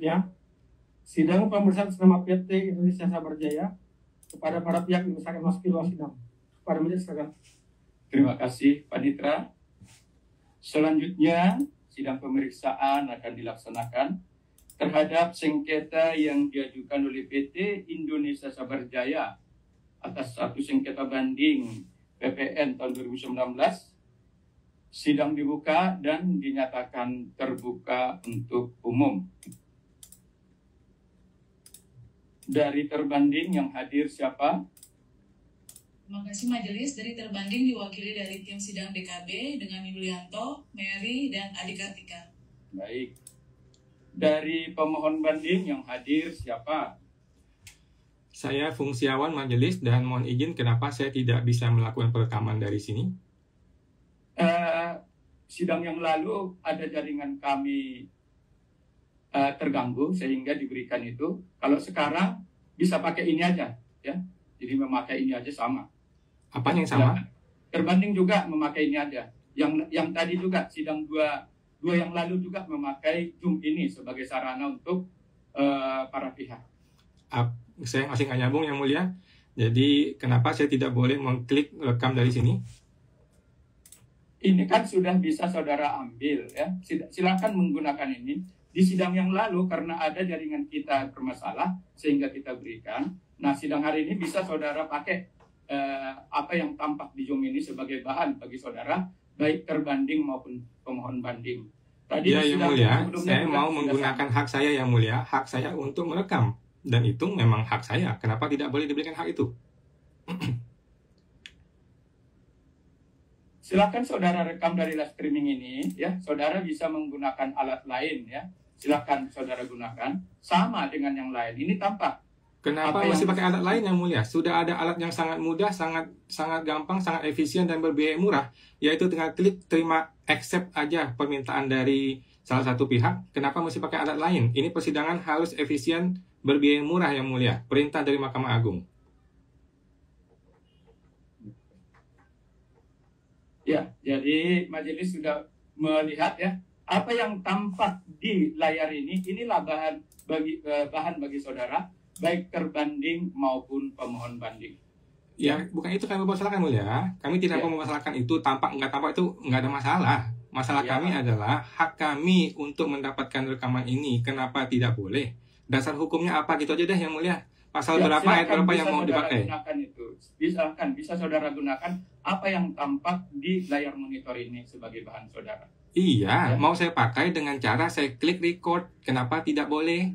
Selanjutnya, sidang pemeriksaan nama PT Indonesia Sabar Jaya kepada para pihak yang misalkan masuki ruang sidang. Pada majelis silakan. Terima kasih, Panitra. Selanjutnya, sidang pemeriksaan akan dilaksanakan terhadap sengketa yang diajukan oleh PT Indonesia Sabar Jaya atas satu sengketa banding PPN tahun 2019. Sidang dibuka dan dinyatakan terbuka untuk umum. Dari terbanding yang hadir siapa? Terima kasih majelis. Dari terbanding diwakili dari tim sidang DKB dengan Yulianto, Mary, dan Adi Kartika. Baik. Dari pemohon banding yang hadir siapa? Saya fungsiawan majelis dan mohon izin kenapa saya tidak bisa melakukan perekaman dari sini. Sidang yang lalu ada jaringan kami terganggu sehingga diberikan itu. Kalau sekarang bisa pakai ini aja, ya. Jadi memakai ini aja sama. Apa yang sama? Terbanding juga memakai ini aja. Yang tadi juga sidang dua yang lalu juga memakai Zoom ini sebagai sarana untuk para pihak. Saya masih nggak nyambung yang mulia. Jadi kenapa saya tidak boleh mengklik rekam dari sini? Ini kan sudah bisa saudara ambil, ya. Silakan menggunakan ini. Di sidang yang lalu karena ada jaringan kita bermasalah sehingga kita berikan. Nah, sidang hari ini bisa saudara pakai apa yang tampak di Zoom ini sebagai bahan bagi saudara, baik terbanding maupun pemohon banding. Tadi ya, yang mulia, saya mau menggunakan hak saya yang mulia, hak saya untuk merekam. Dan itu memang hak saya. Kenapa tidak boleh diberikan hak itu? Silakan saudara rekam dari live streaming ini, ya. Saudara bisa menggunakan alat lain, ya. Silakan saudara gunakan sama dengan yang lain. Ini tampak. Kenapa masih pakai alat lain yang mulia? Sudah ada alat yang sangat mudah, sangat gampang, sangat efisien dan berbiaya murah, yaitu tinggal klik terima accept aja permintaan dari salah satu pihak. Kenapa mesti pakai alat lain? Ini persidangan harus efisien, berbiaya murah yang mulia. Perintah dari Mahkamah Agung. Ya, jadi majelis sudah melihat, ya, apa yang tampak di layar inilah bahan bagi saudara, baik terbanding maupun pemohon banding. Ya, bukan itu kami mempermasalahkan mulia. Kami tidak mempermasalahkan itu tampak nggak tampak itu nggak ada masalah. Masalah kami adalah hak kami untuk mendapatkan rekaman ini. Kenapa tidak boleh? Dasar hukumnya apa gitu aja deh yang mulia. Pasal berapa ayat berapa yang mau dipakai? Bisa saudara gunakan apa yang tampak di layar monitor ini sebagai bahan saudara. Iya, mau saya pakai dengan cara saya klik record. Kenapa tidak boleh?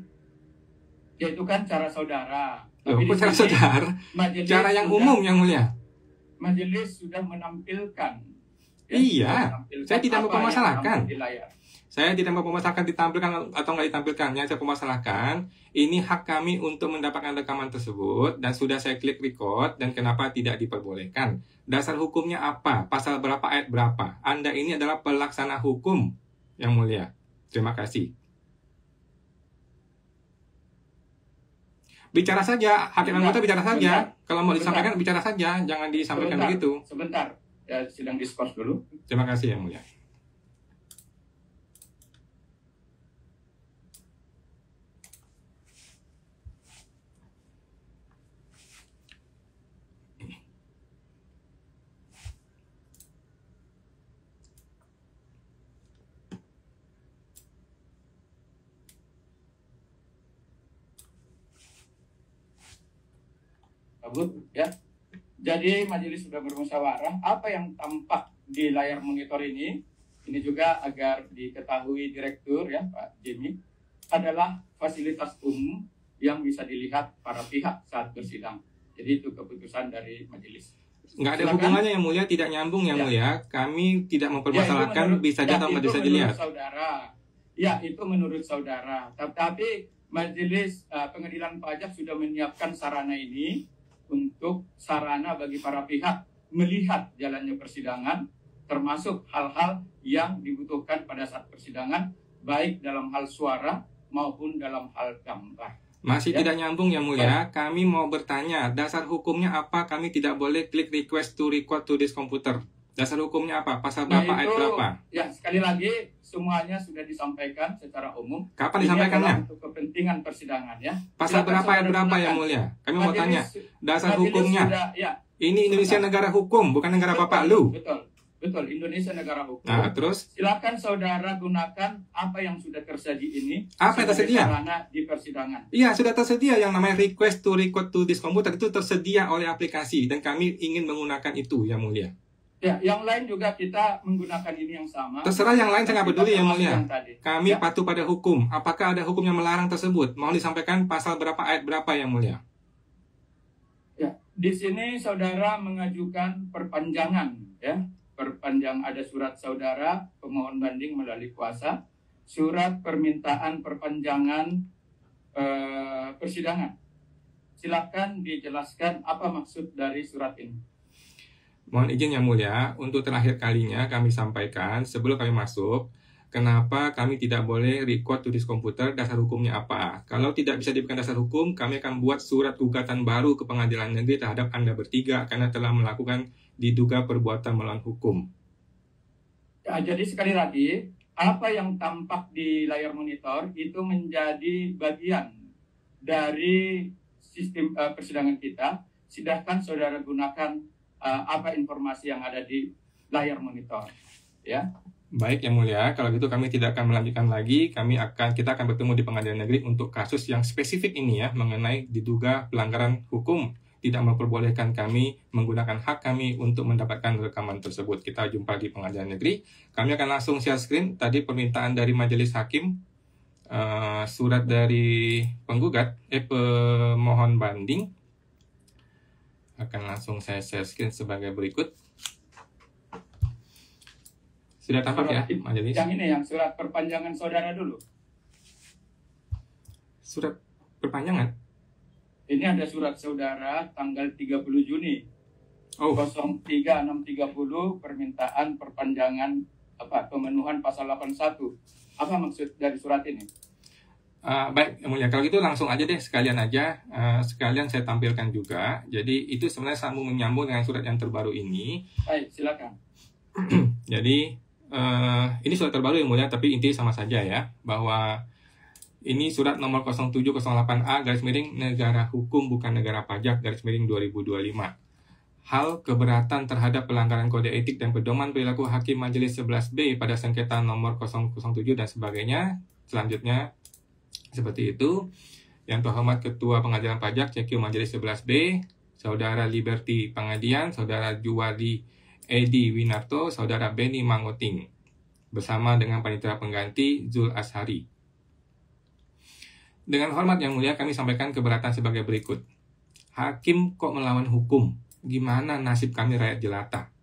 Ya itu kan cara saudara. Loh, kok cara saudara? Cara yang umum yang mulia. Majelis sudah menampilkan. Iya, saya tidak mempermasalahkan. Saya tidak mempermasalahkan ditampilkan atau nggak ditampilkan. Yang saya permasalahkan, ini hak kami untuk mendapatkan rekaman tersebut dan sudah saya klik record dan kenapa tidak diperbolehkan. Dasar hukumnya apa? Pasal berapa ayat berapa? Anda ini adalah pelaksana hukum yang mulia. Terima kasih. Bicara saja, hakim anggota bicara saja. Kalau mau disampaikan bicara saja, jangan disampaikan begitu. Sebentar, ya sedang diskurs dulu. Terima kasih yang mulia. Ya. Jadi majelis sudah bermusyawarah. Apa yang tampak di layar monitor ini juga agar diketahui direktur, ya Pak Jimmy, adalah fasilitas umum yang bisa dilihat para pihak saat bersidang. Jadi itu keputusan dari majelis. Nggak ada hubungannya yang mulia, tidak nyambung yang mulia. Kami tidak mempermasalahkan bisa saja atau bisa dilihat. Saudara. Ya, itu menurut saudara. Tapi majelis pengadilan pajak sudah menyiapkan sarana ini untuk sarana bagi para pihak melihat jalannya persidangan, termasuk hal-hal yang dibutuhkan pada saat persidangan, baik dalam hal suara maupun dalam hal gambar. Masih tidak nyambung yang mulia. Kami mau bertanya, dasar hukumnya apa? Kami tidak boleh klik request to record to this computer. Dasar hukumnya apa? Pasal Nah, berapa, ayat itu, berapa? ya sekali lagi semuanya sudah disampaikan secara umum. Kapan Ini disampaikannya? adalah untuk kepentingan persidangan ya. Pasal Silakan berapa, ayat saudara berapa gunakan. yang mulia? Kami mau Majelis- tanya. Dasar majelis hukumnya. sudah, ya, Ini Indonesia negara hukum, bukan negara bapak lu. Betul. Indonesia negara hukum. Nah, terus Silakan saudara gunakan apa yang sudah tersedia ini. Apa yang sebagai tersedia? sarana di persidangan. iya, sudah tersedia yang namanya request to record to this computer, itu tersedia oleh aplikasi dan kami ingin menggunakan itu yang mulia. Ya, yang lain juga kita menggunakan ini yang sama. Terserah yang lain, saya nggak peduli yang Termasuk mulia. tadi. Kami Ya. patuh pada hukum. Apakah ada hukum yang melarang tersebut? Mohon disampaikan pasal berapa, ayat berapa yang mulia? Ya, di sini saudara mengajukan perpanjangan, ya. Ada surat saudara pemohon banding melalui kuasa, surat permintaan perpanjangan persidangan. Silakan dijelaskan apa maksud dari surat ini. Mohon izin yang mulia, untuk terakhir kalinya kami sampaikan sebelum kami masuk, kenapa kami tidak boleh record to this computer, dasar hukumnya apa. Kalau tidak bisa diberikan dasar hukum, kami akan buat surat gugatan baru ke pengadilan negeri terhadap Anda bertiga karena telah melakukan diduga perbuatan melawan hukum. Ya, jadi sekali lagi, apa yang tampak di layar monitor itu menjadi bagian dari sistem persidangan kita. Silahkan saudara gunakan apa informasi yang ada di layar monitor, ya. Baik yang mulia, kalau gitu kami tidak akan melanjutkan lagi. Kita akan bertemu di pengadilan negeri untuk kasus yang spesifik ini ya, mengenai diduga pelanggaran hukum tidak memperbolehkan kami menggunakan hak kami untuk mendapatkan rekaman tersebut. Kita jumpa di pengadilan negeri. Kami akan langsung share screen. Tadi permintaan dari majelis hakim, surat dari pemohon banding. Akan langsung saya share screen sebagai berikut. Sudah tampak ya, majelis? Yang ini, yang surat perpanjangan saudara dulu. Surat perpanjangan? Ini ada surat saudara tanggal 30 Juni. Oh. 03.630 permintaan perpanjangan pemenuhan pasal 81. Apa maksud dari surat ini? Baik, yang mulia. Kalau gitu langsung aja deh, sekalian saya tampilkan juga. Jadi itu sebenarnya sambung menyambung dengan surat yang terbaru ini. Baik, silakan. Jadi ini surat terbaru yang mulia, tapi intinya sama saja ya, bahwa ini surat nomor 0708A negara hukum bukan negara pajak _2025. Hal keberatan terhadap pelanggaran kode etik dan pedoman perilaku hakim majelis 11B pada sengketa nomor 007 dan sebagainya. Selanjutnya seperti itu. Yang terhormat Ketua Pengadilan Pajak CQ Majelis 11B, Saudara Liberty Pangadian, Saudara Juwadi Edi Winarto, Saudara Benny Mangoting, bersama dengan panitia pengganti Zul Ashari. Dengan hormat yang mulia, kami sampaikan keberatan sebagai berikut. Hakim kok melawan hukum? Gimana nasib kami rakyat jelata?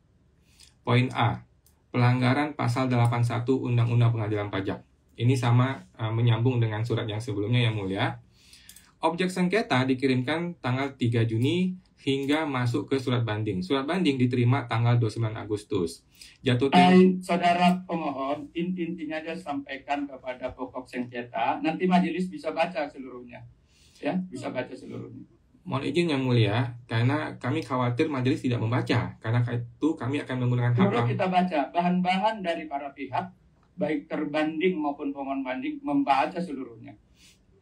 Poin A, pelanggaran pasal 81 Undang-Undang Pengadilan Pajak. Ini sama menyambung dengan surat yang sebelumnya yang mulia. Objek sengketa dikirimkan tanggal 3 Juni hingga masuk ke surat banding. Surat banding diterima tanggal 29 Agustus. Jatuh tempo. Saudara pemohon, intinya aja sampaikan kepada pokok sengketa. Nanti majelis bisa baca seluruhnya. Ya, bisa baca seluruhnya. Mohon izin yang mulia, karena kami khawatir majelis tidak membaca. Karena itu kami akan menggunakan hak Perlu kami. kita baca bahan-bahan dari para pihak, baik terbanding maupun pemohon banding, membaca seluruhnya.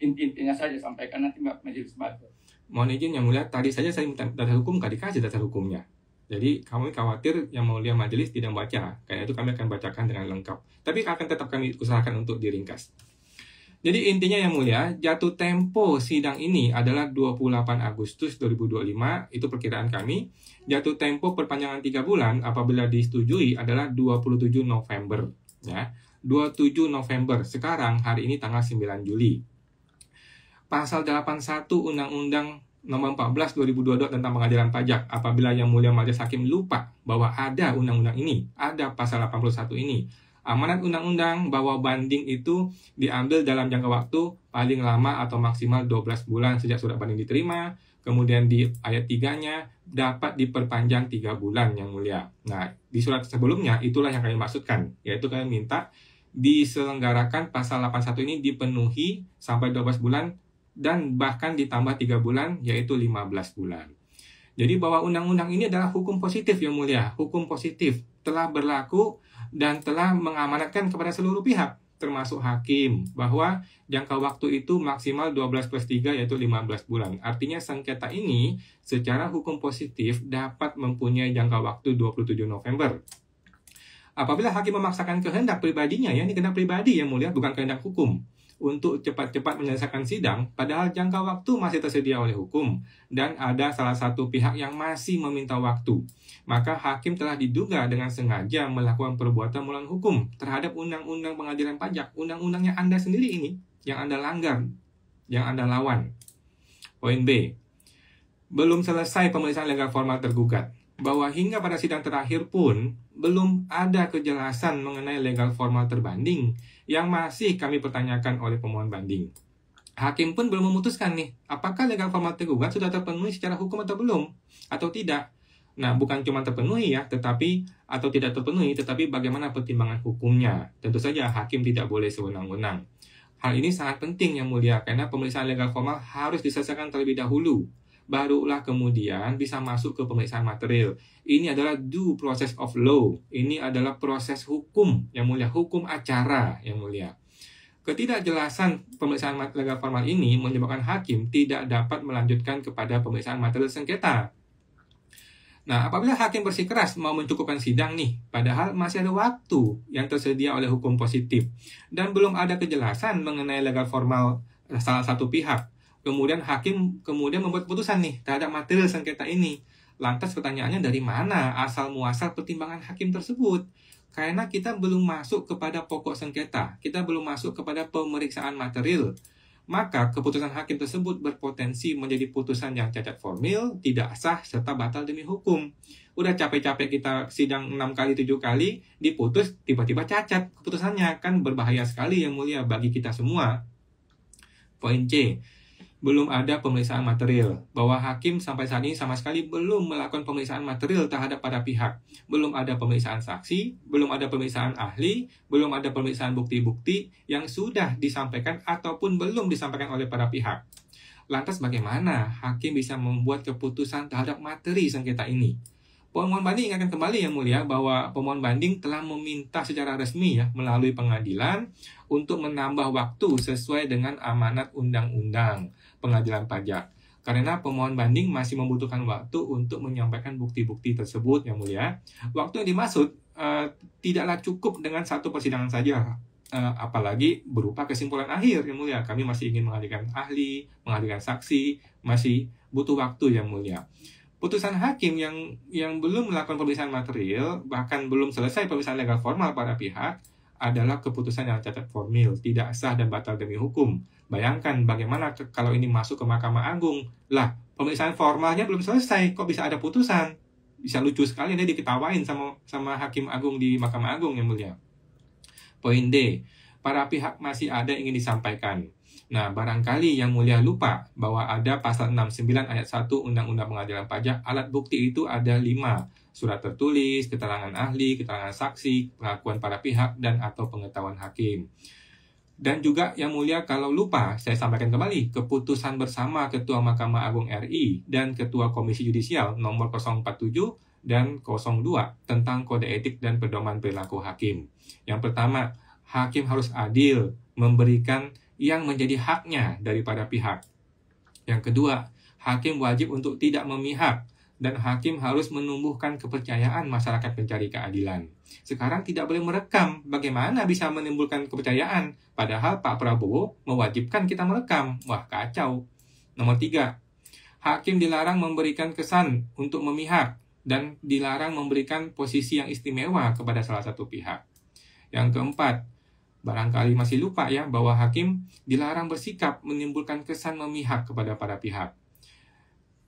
Intinya saja sampaikan, nanti majelis baca. Mohon izin yang mulia, tadi saja saya minta dasar hukum, gak dikasih dasar hukumnya. Jadi kami khawatir yang mulia majelis tidak membaca. Karena itu kami akan bacakan dengan lengkap. Tapi akan tetap kami usahakan untuk diringkas. Jadi intinya yang mulia, jatuh tempo sidang ini adalah 28 Agustus 2025, itu perkiraan kami. Jatuh tempo perpanjangan 3 bulan apabila disetujui adalah 27 November. Ya, 27 November, sekarang hari ini tanggal 9 Juli. Pasal 81 Undang-Undang Nomor 14 2022 tentang Pengadilan Pajak, apabila yang mulia majelis hakim lupa bahwa ada undang-undang ini, ada pasal 81 ini. Amanat undang-undang bahwa banding itu diambil dalam jangka waktu paling lama atau maksimal 12 bulan sejak surat banding diterima. Kemudian di ayat 3-nya dapat diperpanjang 3 bulan yang mulia. Nah, di surat sebelumnya itulah yang kami maksudkan, yaitu kami minta diselenggarakan pasal 81 ini dipenuhi sampai 12 bulan dan bahkan ditambah 3 bulan, yaitu 15 bulan. Jadi bahwa undang-undang ini adalah hukum positif yang mulia, hukum positif. telah berlaku dan telah mengamanatkan kepada seluruh pihak, termasuk hakim, bahwa jangka waktu itu maksimal 12+3 yaitu 15 bulan. Artinya sengketa ini secara hukum positif dapat mempunyai jangka waktu 27 November. Apabila hakim memaksakan kehendak pribadinya, ya ini kehendak pribadi yang mulia, bukan kehendak hukum, untuk cepat-cepat menyelesaikan sidang, padahal jangka waktu masih tersedia oleh hukum, dan ada salah satu pihak yang masih meminta waktu, maka hakim telah diduga dengan sengaja melakukan perbuatan melawan hukum terhadap undang-undang pengadilan pajak, undang-undangnya Anda sendiri ini, yang Anda langgar, yang Anda lawan. Poin B, belum selesai pemeriksaan legal formal tergugat, bahwa hingga pada sidang terakhir pun belum ada kejelasan mengenai legal formal terbanding yang masih kami pertanyakan oleh pemohon banding. Hakim pun belum memutuskan nih, apakah legal formal tergugat sudah terpenuhi secara hukum atau belum, atau tidak. Nah, bukan cuma terpenuhi ya, atau tidak terpenuhi, tetapi bagaimana pertimbangan hukumnya. Tentu saja hakim tidak boleh sewenang-wenang. Hal ini sangat penting yang mulia, karena pemeriksaan legal formal harus diselesaikan terlebih dahulu. Barulah kemudian bisa masuk ke pemeriksaan material. Ini adalah due process of law. Ini adalah proses hukum yang mulia, hukum acara yang mulia. Ketidakjelasan pemeriksaan legal formal ini menyebabkan hakim tidak dapat melanjutkan kepada pemeriksaan material sengketa. Nah, apabila hakim bersikeras mau mencukupkan sidang nih, padahal masih ada waktu yang tersedia oleh hukum positif, dan belum ada kejelasan mengenai legal formal salah satu pihak, kemudian hakim membuat putusan nih terhadap material sengketa ini. Lantas pertanyaannya, dari mana asal muasal pertimbangan hakim tersebut? Karena kita belum masuk kepada pokok sengketa, kita belum masuk kepada pemeriksaan material, maka keputusan hakim tersebut berpotensi menjadi putusan yang cacat formil, tidak sah, serta batal demi hukum. Udah capek-capek kita sidang 6 kali, 7 kali, diputus, tiba-tiba cacat keputusannya, kan berbahaya sekali yang mulia bagi kita semua. Poin C, belum ada pemeriksaan material, bahwa hakim sampai saat ini sama sekali belum melakukan pemeriksaan material terhadap para pihak. Belum ada pemeriksaan saksi, belum ada pemeriksaan ahli, belum ada pemeriksaan bukti-bukti yang sudah disampaikan ataupun belum disampaikan oleh para pihak. Lantas bagaimana hakim bisa membuat keputusan terhadap materi sengketa ini? Pemohon banding ingatkan kembali yang mulia bahwa pemohon banding telah meminta secara resmi ya melalui pengadilan untuk menambah waktu sesuai dengan amanat undang-undang pengadilan pajak. Karena pemohon banding masih membutuhkan waktu untuk menyampaikan bukti-bukti tersebut yang mulia. Waktu yang dimaksud tidaklah cukup dengan satu persidangan saja. Apalagi berupa kesimpulan akhir yang mulia. Kami masih ingin menghadirkan ahli, menghadirkan saksi, masih butuh waktu yang mulia. Putusan hakim yang belum melakukan pemeriksaan material, bahkan belum selesai pemeriksaan legal formal pada pihak, adalah keputusan yang cacat formil, tidak sah dan batal demi hukum. Bayangkan bagaimana kalau ini masuk ke Mahkamah Agung. Lah, pemeriksaan formalnya belum selesai, kok bisa ada putusan? Bisa lucu sekali, dia diketawain sama Hakim Agung di Mahkamah Agung yang mulia. Poin D, para pihak masih ada yang ingin disampaikan. Nah, barangkali yang mulia lupa bahwa ada pasal 69 ayat 1 Undang-Undang Pengadilan Pajak, alat bukti itu ada 5. Surat tertulis, keterangan ahli, keterangan saksi, pengakuan para pihak, dan atau pengetahuan hakim. Dan juga yang mulia kalau lupa, saya sampaikan kembali, keputusan bersama Ketua Mahkamah Agung RI dan Ketua Komisi Yudisial nomor 047 dan 02 tentang kode etik dan pedoman perilaku hakim. Yang pertama, hakim harus adil, memberikan yang menjadi haknya daripada pihak. Yang kedua, hakim wajib untuk tidak memihak, dan hakim harus menumbuhkan kepercayaan masyarakat pencari keadilan. Sekarang tidak boleh merekam, bagaimana bisa menimbulkan kepercayaan? Padahal Pak Prabowo mewajibkan kita merekam. Wah, kacau. Nomor 3, hakim dilarang memberikan kesan untuk memihak, dan dilarang memberikan posisi yang istimewa kepada salah satu pihak. Yang keempat, barangkali masih lupa ya bahwa hakim dilarang bersikap menimbulkan kesan memihak kepada para pihak.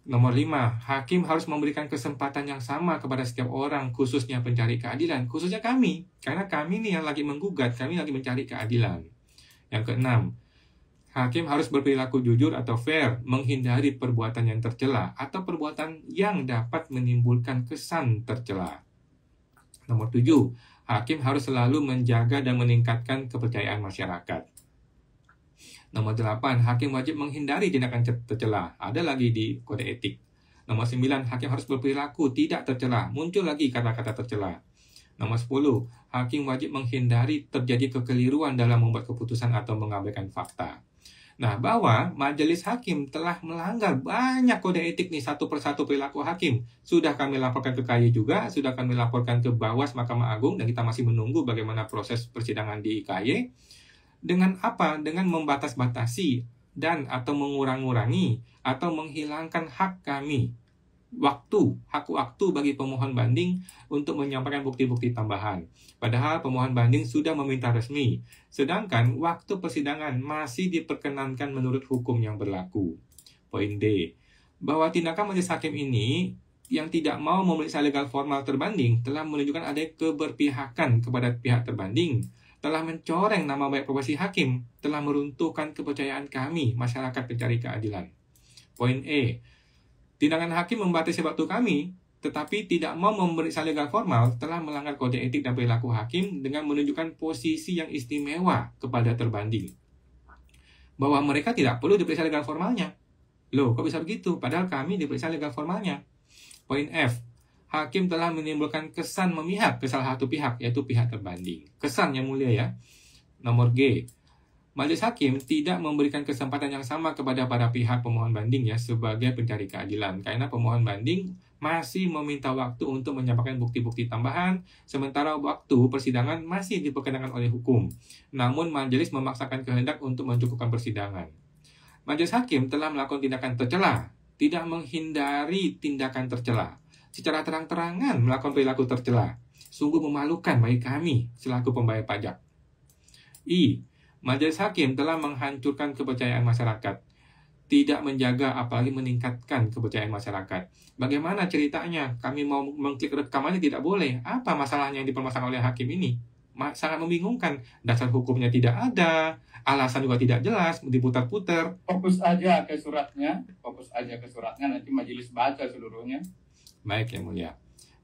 Nomor 5, hakim harus memberikan kesempatan yang sama kepada setiap orang, khususnya pencari keadilan, khususnya kami, karena kami nih yang lagi menggugat, kami lagi mencari keadilan. Yang keenam, hakim harus berperilaku jujur atau fair, menghindari perbuatan yang tercela atau perbuatan yang dapat menimbulkan kesan tercela. Nomor 7, hakim harus selalu menjaga dan meningkatkan kepercayaan masyarakat. Nomor 8, hakim wajib menghindari tindakan tercela. Ada lagi di kode etik. Nomor 9, hakim harus berperilaku tidak tercela. Muncul lagi kata-kata tercela. Nomor 10, hakim wajib menghindari terjadi kekeliruan dalam membuat keputusan atau mengabaikan fakta. Nah, bahwa majelis hakim telah melanggar banyak kode etik nih satu persatu perilaku hakim. Sudah kami laporkan ke KY juga, sudah kami laporkan ke Bawas Mahkamah Agung, dan kita masih menunggu bagaimana proses persidangan di KY. Dengan apa? Dengan membatas-batasi dan atau mengurang-urangi atau menghilangkan hak kami. Hak waktu bagi pemohon banding untuk menyampaikan bukti-bukti tambahan. Padahal pemohon banding sudah meminta resmi, sedangkan waktu persidangan masih diperkenankan menurut hukum yang berlaku. Poin D, bahwa tindakan majelis hakim ini yang tidak mau memeriksa legal formal terbanding telah menunjukkan adanya keberpihakan kepada pihak terbanding, telah mencoreng nama baik profesi hakim, telah meruntuhkan kepercayaan kami, masyarakat pencari keadilan. Poin E, tindakan hakim membatasi waktu kami, tetapi tidak mau memeriksa legal formal telah melanggar kode etik dan perilaku hakim dengan menunjukkan posisi yang istimewa kepada terbanding. Bahwa mereka tidak perlu diperiksa legal formalnya. Loh, kok bisa begitu? Padahal kami diperiksa legal formalnya. Poin F, hakim telah menimbulkan kesan memihak ke salah satu pihak, yaitu pihak terbanding. Kesan yang mulia ya. Nomor G, majelis hakim tidak memberikan kesempatan yang sama kepada para pihak pemohon banding ya sebagai pencari keadilan, karena pemohon banding masih meminta waktu untuk menyampaikan bukti-bukti tambahan, sementara waktu persidangan masih diperkenankan oleh hukum. Namun majelis memaksakan kehendak untuk mencukupkan persidangan. Majelis hakim telah melakukan tindakan tercela, tidak menghindari tindakan tercela, secara terang-terangan melakukan perilaku tercela. Sungguh memalukan bagi kami selaku pembayar pajak. I, majelis hakim telah menghancurkan kepercayaan masyarakat, tidak menjaga apalagi meningkatkan kepercayaan masyarakat. Bagaimana ceritanya? Kami mau mengklik rekamannya tidak boleh. Apa masalahnya yang dipermasalahkan oleh hakim ini? Sangat membingungkan. Dasar hukumnya tidak ada, alasan juga tidak jelas, diputar-putar. Fokus aja ke suratnya, nanti majelis baca seluruhnya. Baik yang mulia.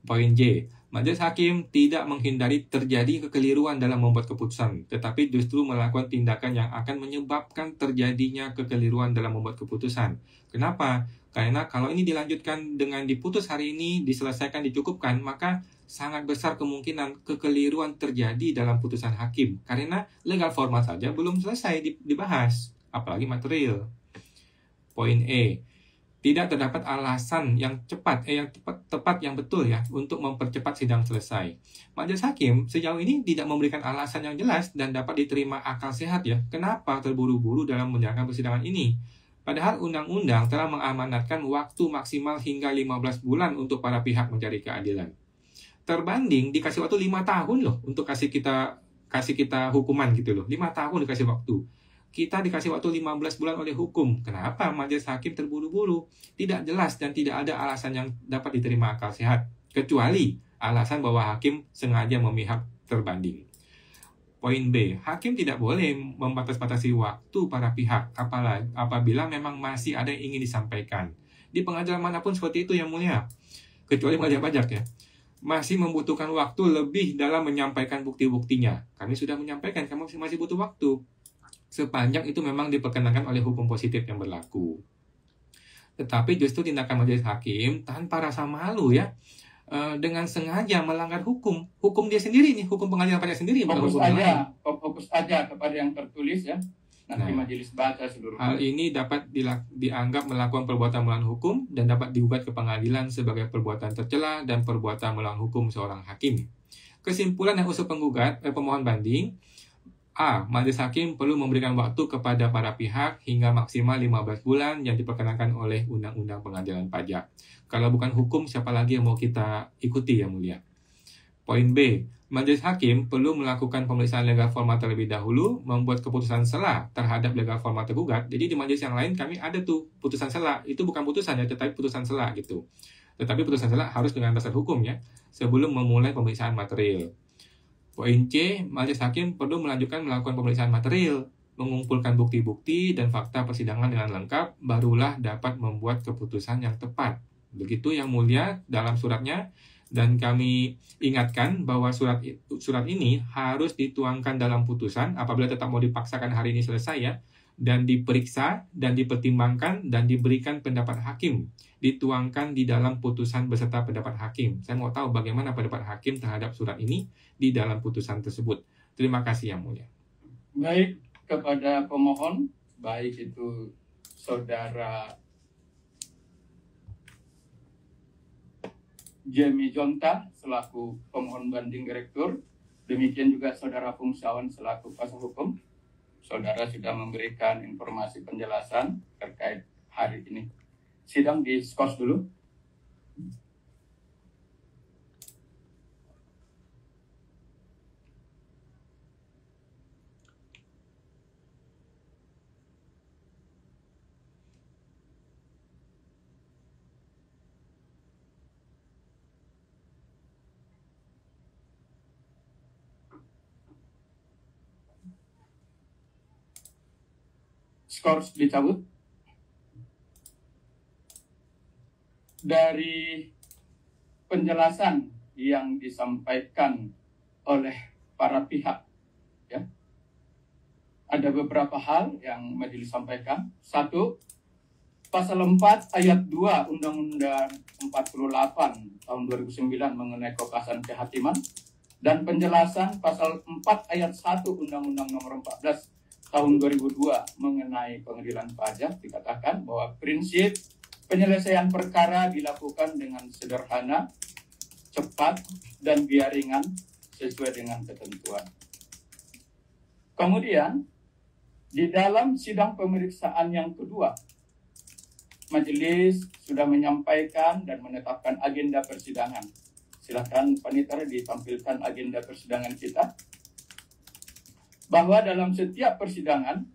Poin J, majelis hakim tidak menghindari terjadi kekeliruan dalam membuat keputusan, tetapi justru melakukan tindakan yang akan menyebabkan terjadinya kekeliruan dalam membuat keputusan. Kenapa? Karena kalau ini dilanjutkan dengan diputus hari ini, diselesaikan, dicukupkan, maka sangat besar kemungkinan kekeliruan terjadi dalam putusan hakim. Karena legal formal saja belum selesai dibahas, apalagi material. Poin E, tidak terdapat alasan yang tepat yang betul ya untuk mempercepat sidang selesai. Majelis hakim sejauh ini tidak memberikan alasan yang jelas dan dapat diterima akal sehat ya. Kenapa terburu-buru dalam menjalankan persidangan ini? Padahal undang-undang telah mengamanatkan waktu maksimal hingga 15 bulan untuk para pihak mencari keadilan. Terbanding dikasih waktu 5 tahun loh untuk kasih kita hukuman gitu loh. 5 tahun dikasih waktu. Kita dikasih waktu 15 bulan oleh hukum. Kenapa majelis hakim terburu-buru? Tidak jelas dan tidak ada alasan yang dapat diterima akal sehat. Kecuali alasan bahwa hakim sengaja memihak terbanding. Poin B, hakim tidak boleh membatas-batasi waktu para pihak apabila memang masih ada yang ingin disampaikan. Di pengadilan manapun seperti itu yang mulia. Kecuali pengadilan pajak ya. Masih membutuhkan waktu lebih dalam menyampaikan bukti-buktinya. Kami sudah menyampaikan, kamu masih butuh waktu. Sepanjang itu memang diperkenankan oleh hukum positif yang berlaku. Tetapi justru tindakan majelis hakim tanpa rasa malu ya, dengan sengaja melanggar hukum dia sendiri nih, hukum pengadilan pajak sendiri. Fokus aja kepada yang tertulis ya. Nanti majelis baca seluruhnya. Hal ini dapat dianggap melakukan perbuatan melawan hukum dan dapat digugat ke pengadilan sebagai perbuatan tercela dan perbuatan melawan hukum seorang hakim. Kesimpulan yang usul pemohon banding, A. Majelis hakim perlu memberikan waktu kepada para pihak hingga maksimal 15 bulan yang diperkenankan oleh Undang-Undang Pengadilan Pajak. Kalau bukan hukum, siapa lagi yang mau kita ikuti yang mulia? Poin B. Majelis hakim perlu melakukan pemeriksaan legal formal terlebih dahulu, membuat keputusan sela terhadap legal formal tergugat. Jadi di majelis yang lain kami ada tuh putusan sela. Itu bukan putusan ya, tetapi putusan sela gitu. Tetapi putusan sela harus dengan dasar hukum ya, sebelum memulai pemeriksaan material. Poin C, majelis hakim perlu melanjutkan melakukan pemeriksaan material, mengumpulkan bukti-bukti dan fakta persidangan dengan lengkap, barulah dapat membuat keputusan yang tepat. Begitu yang mulia dalam suratnya, dan kami ingatkan bahwa surat ini harus dituangkan dalam putusan apabila tetap mau dipaksakan hari ini selesai ya, dan diperiksa dan dipertimbangkan dan diberikan pendapat hakim, dituangkan di dalam putusan beserta pendapat hakim. Saya mau tahu bagaimana pendapat hakim terhadap surat ini di dalam putusan tersebut. Terima kasih Yang Mulia. Baik, kepada pemohon, baik itu Saudara Jamie Jonta selaku pemohon banding direktur, demikian juga Saudara Fungsawan selaku kuasa hukum. Saudara sudah memberikan informasi penjelasan terkait hari ini. Sidang diskors dulu. Skors dicabut. Dari penjelasan yang disampaikan oleh para pihak, ya, ada beberapa hal yang majelis sampaikan. Satu, pasal 4 ayat 2 Undang-Undang 48 tahun 2009 mengenai kekuasaan kehakiman, dan penjelasan pasal 4 ayat 1 Undang-Undang nomor 14 tahun 2002 mengenai pengadilan pajak dikatakan bahwa prinsip penyelesaian perkara dilakukan dengan sederhana, cepat, dan biaya ringan sesuai dengan ketentuan. Kemudian, di dalam sidang pemeriksaan yang kedua, majelis sudah menyampaikan dan menetapkan agenda persidangan. Silakan Panitera ditampilkan agenda persidangan kita. Bahwa dalam setiap persidangan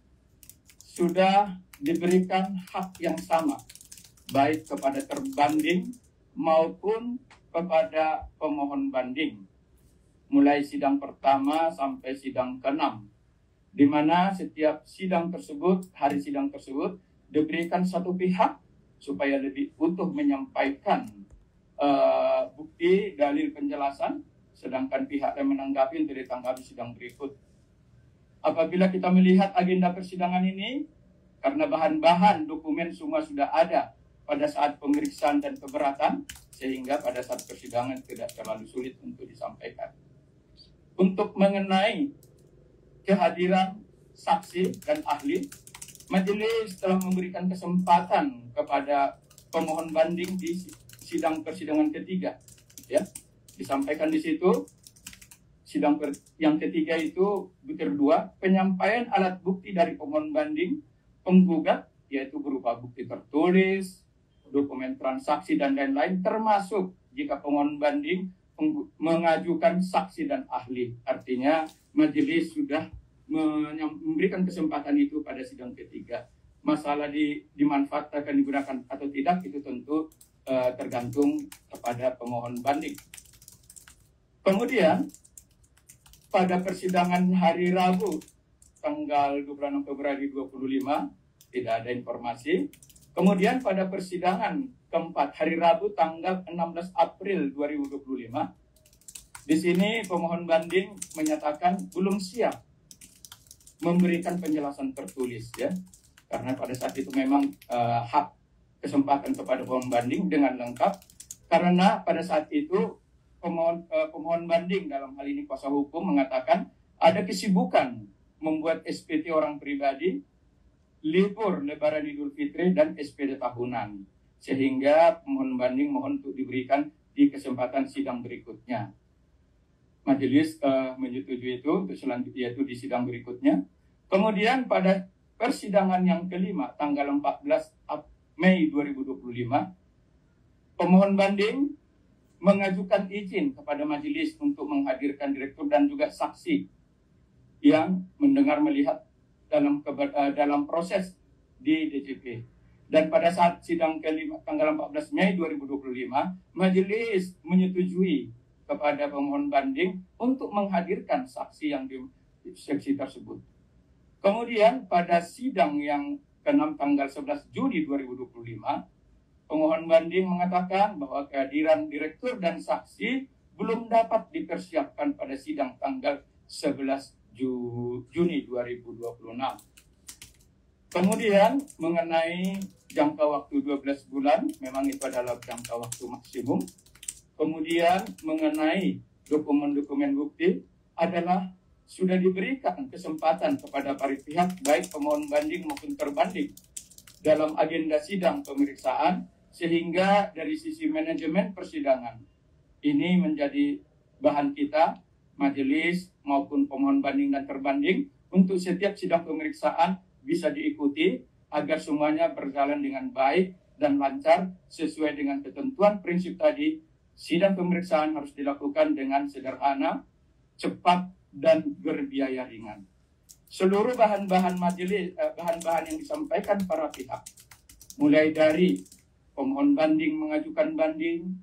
sudah diberikan hak yang sama, baik kepada terbanding maupun kepada pemohon banding, mulai sidang pertama sampai sidang ke-6, di mana setiap sidang tersebut, hari sidang tersebut, diberikan satu pihak supaya lebih utuh menyampaikan bukti, dalil, penjelasan, sedangkan pihak yang menanggapi untuk ditanggapi sidang berikut. Apabila kita melihat agenda persidangan ini, karena bahan-bahan dokumen semua sudah ada pada saat pemeriksaan dan keberatan, sehingga pada saat persidangan tidak terlalu sulit untuk disampaikan. Untuk mengenai kehadiran saksi dan ahli, majelis telah memberikan kesempatan kepada pemohon banding di sidang persidangan ketiga. Ya, disampaikan di situ. Sidang yang ketiga itu butir 2, penyampaian alat bukti dari pemohon banding penggugat, yaitu berupa bukti tertulis, dokumen transaksi, dan lain-lain, termasuk jika pemohon banding mengajukan saksi dan ahli. Artinya majelis sudah memberikan kesempatan itu pada sidang ketiga. Masalah dimanfaatkan, digunakan atau tidak, itu tentu tergantung kepada pemohon banding. Kemudian, pada persidangan hari Rabu, tanggal 26 Februari 2025, tidak ada informasi. Kemudian pada persidangan keempat, hari Rabu, tanggal 16 April 2025, di sini pemohon banding menyatakan belum siap memberikan penjelasan tertulis, ya, karena pada saat itu memang hak kesempatan kepada pemohon banding dengan lengkap, karena pada saat itu pemohon banding dalam hal ini kuasa hukum mengatakan ada kesibukan membuat SPT orang pribadi, libur Lebaran Idul Fitri, dan SPD tahunan, sehingga pemohon banding mohon untuk diberikan di kesempatan sidang berikutnya. Majelis menyetujui itu untuk selanjutnya, yaitu di sidang berikutnya. Kemudian pada persidangan yang kelima tanggal 14 Mei 2025, pemohon banding mengajukan izin kepada majelis untuk menghadirkan direktur dan juga saksi yang mendengar melihat dalam proses di DJP. Dan pada saat sidang kelima tanggal 14 Mei 2025, majelis menyetujui kepada pemohon banding untuk menghadirkan saksi yang di seksi tersebut. Kemudian pada sidang yang ke-6 tanggal 11 Juni 2025, pemohon banding mengatakan bahwa kehadiran direktur dan saksi belum dapat dipersiapkan pada sidang tanggal 11 Juni 2026. Kemudian mengenai jangka waktu 12 bulan, memang itu adalah jangka waktu maksimum. Kemudian mengenai dokumen-dokumen bukti adalah sudah diberikan kesempatan kepada para pihak, baik pemohon banding maupun terbanding, dalam agenda sidang pemeriksaan, sehingga dari sisi manajemen persidangan, ini menjadi bahan kita, majelis maupun pemohon banding dan terbanding, untuk setiap sidang pemeriksaan bisa diikuti agar semuanya berjalan dengan baik dan lancar sesuai dengan ketentuan prinsip tadi. Sidang pemeriksaan harus dilakukan dengan sederhana, cepat, dan berbiaya ringan. Seluruh bahan-bahan majelis, bahan-bahan yang disampaikan para pihak, mulai dari pemohon banding mengajukan banding,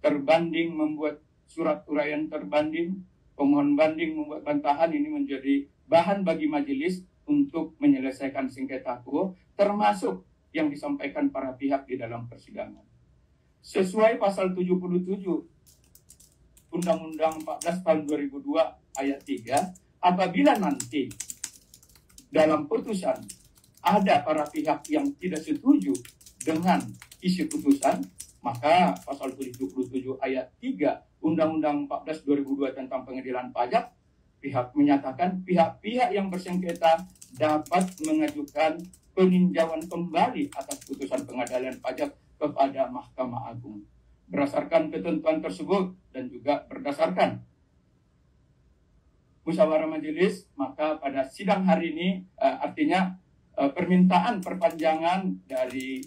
terbanding membuat surat uraian terbanding, pemohon banding membuat bantahan, ini menjadi bahan bagi majelis untuk menyelesaikan sengketa quo, termasuk yang disampaikan para pihak di dalam persidangan. Sesuai pasal 77 Undang-Undang 14 tahun 2002 ayat 3, apabila nanti dalam putusan ada para pihak yang tidak setuju dengan isi putusan, maka pasal 77 ayat 3 Undang-Undang 14 2002 tentang pengadilan pajak, pihak menyatakan pihak-pihak yang bersengketa dapat mengajukan peninjauan kembali atas putusan pengadilan pajak kepada Mahkamah Agung. Berdasarkan ketentuan tersebut dan juga berdasarkan musyawarah majelis, maka pada sidang hari ini artinya permintaan perpanjangan dari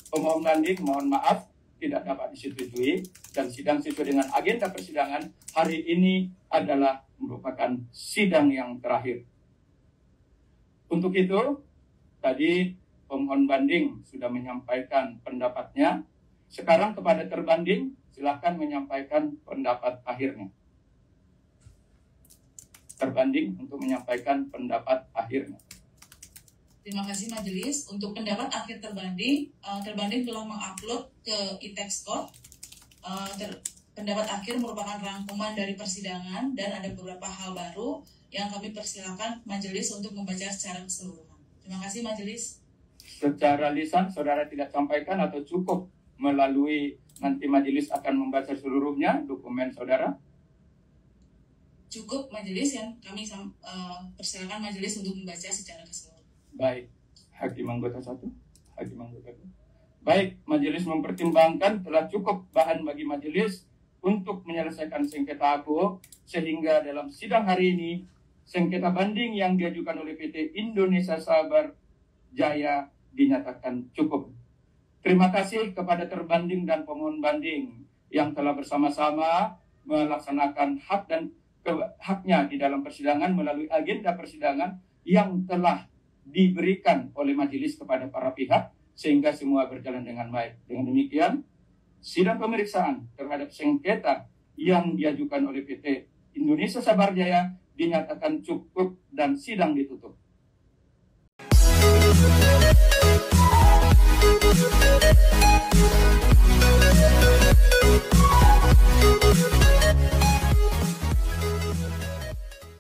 pemohon banding, mohon maaf, tidak dapat disetujui, dan sidang sesuai dengan agenda persidangan hari ini adalah merupakan sidang yang terakhir. Untuk itu, tadi pemohon banding sudah menyampaikan pendapatnya. Sekarang kepada terbanding, silakan menyampaikan pendapat akhirnya. Terbanding untuk menyampaikan pendapat akhirnya. Terima kasih majelis. Untuk pendapat akhir terbanding, terbanding telah mengupload ke e-textcode. Pendapat akhir merupakan rangkuman dari persidangan dan ada beberapa hal baru yang kami persilakan majelis untuk membaca secara keseluruhan. Terima kasih majelis. Secara lisan saudara tidak sampaikan atau cukup melalui nanti majelis akan membaca seluruhnya dokumen saudara? Cukup majelis yang kami persilakan majelis untuk membaca secara keseluruhan. Baik, Hakim Anggota 1, Hakim Anggota 2. Baik, majelis mempertimbangkan telah cukup bahan bagi majelis untuk menyelesaikan sengketa aku, sehingga dalam sidang hari ini, sengketa banding yang diajukan oleh PT Indonesia Sabar Jaya dinyatakan cukup. Terima kasih kepada terbanding dan pemohon banding yang telah bersama-sama melaksanakan hak dan haknya di dalam persidangan melalui agenda persidangan yang telah diberikan oleh majelis kepada para pihak sehingga semua berjalan dengan baik. Dengan demikian, sidang pemeriksaan terhadap sengketa yang diajukan oleh PT Indonesia Sabar Jaya dinyatakan cukup dan sidang ditutup.